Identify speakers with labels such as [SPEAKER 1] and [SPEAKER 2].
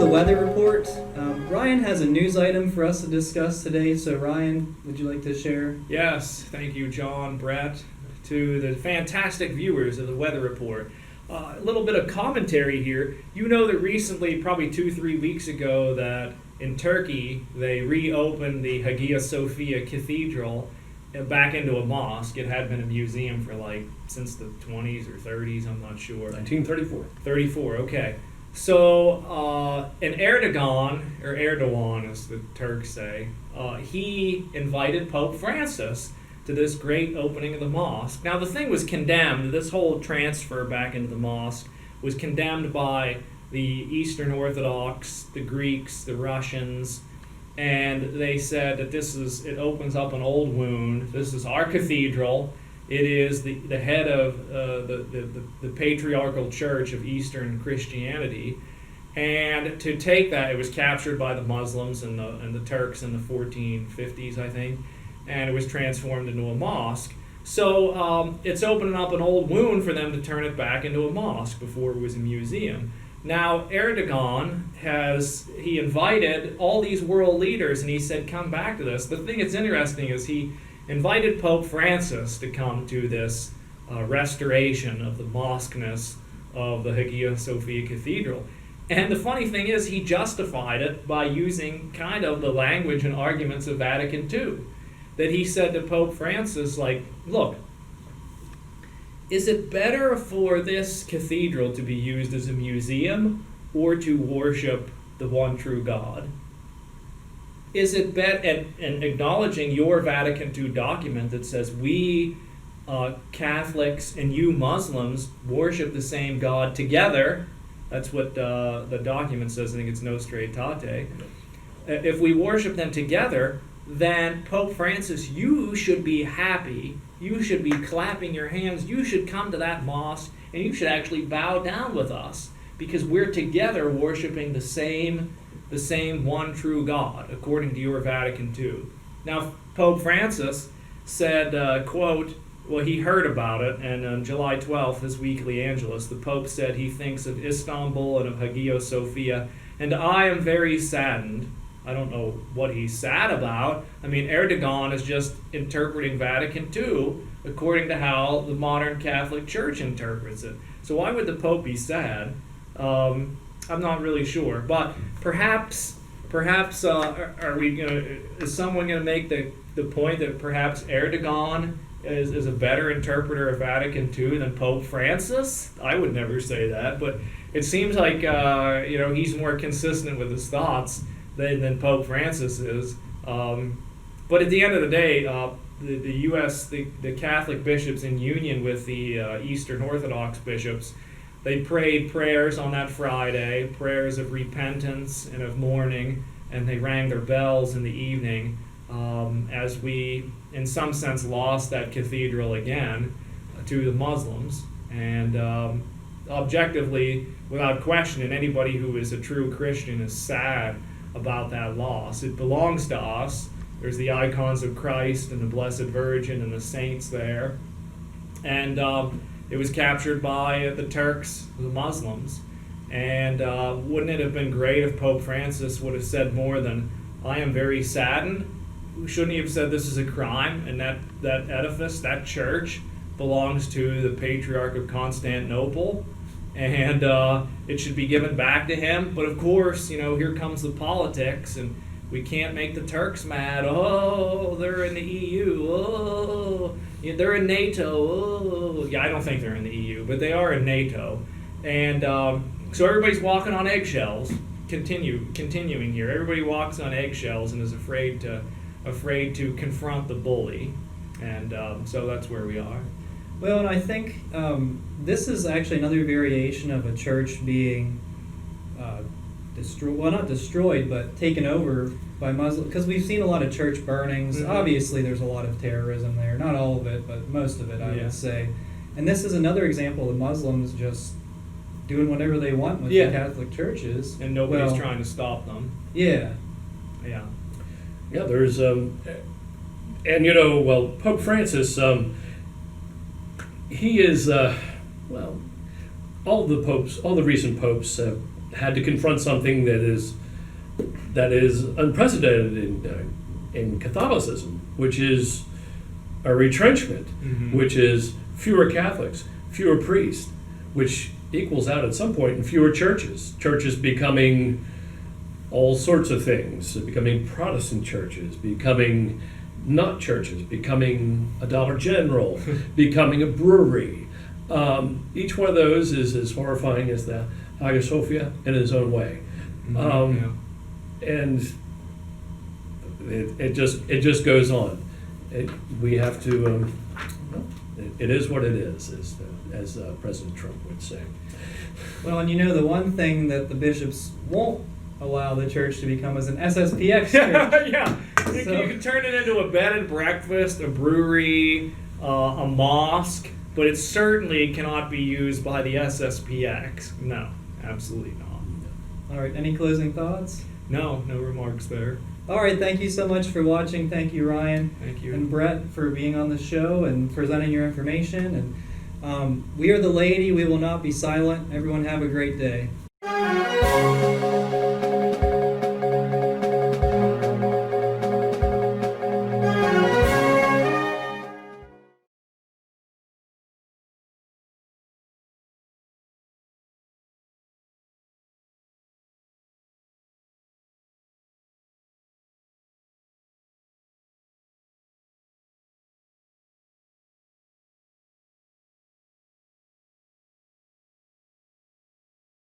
[SPEAKER 1] weather report. Ryan has a news item for us to discuss today. So Ryan, would you like to share?
[SPEAKER 2] Yes, thank you, John, Brett, to the fantastic viewers of the weather report. A little bit of commentary here. You know that recently, probably 2-3 weeks ago, that in Turkey they reopened the Hagia Sophia Cathedral back into a mosque. It had been a museum for since the 20s or 30s, I'm not sure.
[SPEAKER 3] 1934.
[SPEAKER 2] 34, okay. So, and Erdogan, as the Turks say, he invited Pope Francis to this great opening of the mosque. Now, the thing was condemned, this whole transfer back into the mosque was condemned by the Eastern Orthodox, the Greeks, the Russians, and they said that it opens up an old wound. This is our cathedral. It is the head of the patriarchal church of Eastern Christianity, and to take that, it was captured by the Muslims and the Turks in the 1450s, I think, and it was transformed into a mosque. So it's opening up an old wound for them to turn it back into a mosque before it was a museum. Now Erdogan he invited all these world leaders, and he said, "Come back to this." The thing that's interesting is he invited Pope Francis to come to this restoration of the mosqueness of the Hagia Sophia Cathedral. And the funny thing is, he justified it by using kind of the language and arguments of Vatican II. That he said to Pope Francis, look, is it better for this cathedral to be used as a museum or to worship the one true God? Is it better, and acknowledging your Vatican II document that says we Catholics and you Muslims worship the same God together? That's what the document says. I think it's Nostra Aetate. If we worship them together, then Pope Francis, you should be happy. You should be clapping your hands. You should come to that mosque and you should actually bow down with us because we're together worshiping the same one true God, according to your Vatican II. Now, Pope Francis said, quote, well, he heard about it, and on July 12th, his weekly Angelus, the Pope said he thinks of Istanbul and of Hagia Sophia, and I am very saddened. I don't know what he's sad about. I mean, Erdogan is just interpreting Vatican II according to how the modern Catholic Church interprets it. So why would the Pope be sad? I'm not really sure, but perhaps is someone going to make the point that perhaps Erdogan is a better interpreter of Vatican II than Pope Francis? I would never say that, but it seems like he's more consistent with his thoughts than Pope Francis is. But at the end of the day, the U.S., the Catholic bishops in union with the Eastern Orthodox bishops, they prayed prayers on that Friday, prayers of repentance and of mourning, and they rang their bells in the evening as we, in some sense, lost that cathedral again to the Muslims. And objectively, without question, and anybody who is a true Christian is sad about that loss. It belongs to us. There's the icons of Christ and the Blessed Virgin and the saints there. And it was captured by the Turks, the Muslims. And wouldn't it have been great if Pope Francis would have said more than, I am very saddened? Shouldn't he have said this is a crime and that edifice, that church, belongs to the Patriarch of Constantinople? And it should be given back to him. But of course, here comes the politics, and we can't make the Turks mad. Oh, they're in the EU. Oh, yeah, they're in NATO. Oh, yeah, I don't think they're in the EU, but they are in NATO. And so everybody's walking on eggshells. Continuing here, everybody walks on eggshells and is afraid to confront the bully. And so that's where we are.
[SPEAKER 1] Well, and I think this is actually another variation of a church being not destroyed, but taken over by Muslims. Because we've seen a lot of church burnings. Mm-hmm. Obviously, there's a lot of terrorism there. Not all of it, but most of it, I would say. And this is another example of Muslims just doing whatever they want with the Catholic churches.
[SPEAKER 2] And nobody's trying to stop them.
[SPEAKER 1] Yeah.
[SPEAKER 3] Yeah, there's... Pope Francis... he is, all the recent popes had to confront something that is unprecedented in Catholicism, which is a retrenchment, which is fewer Catholics, fewer priests, which equals out at some point in fewer churches. Churches becoming all sorts of things, becoming Protestant churches, becoming not churches, becoming a Dollar General, becoming a brewery. Each one of those is as horrifying as the Hagia Sophia in its own way. And it just goes on. We have to. It is what it is, as President Trump would say.
[SPEAKER 1] Well, and the one thing that the bishops won't allow the church to become is an SSPX church.
[SPEAKER 2] Yeah, you can turn it into a bed and breakfast, a brewery, a mosque, but it certainly cannot be used by the SSPX. No, absolutely not.
[SPEAKER 1] All right, any closing thoughts?
[SPEAKER 2] No remarks there.
[SPEAKER 1] All right, thank you so much for watching. Thank you, Ryan.
[SPEAKER 2] Thank you.
[SPEAKER 1] And Brett for being on the show and presenting your information. And we are the laity. We will not be silent. Everyone have a great day.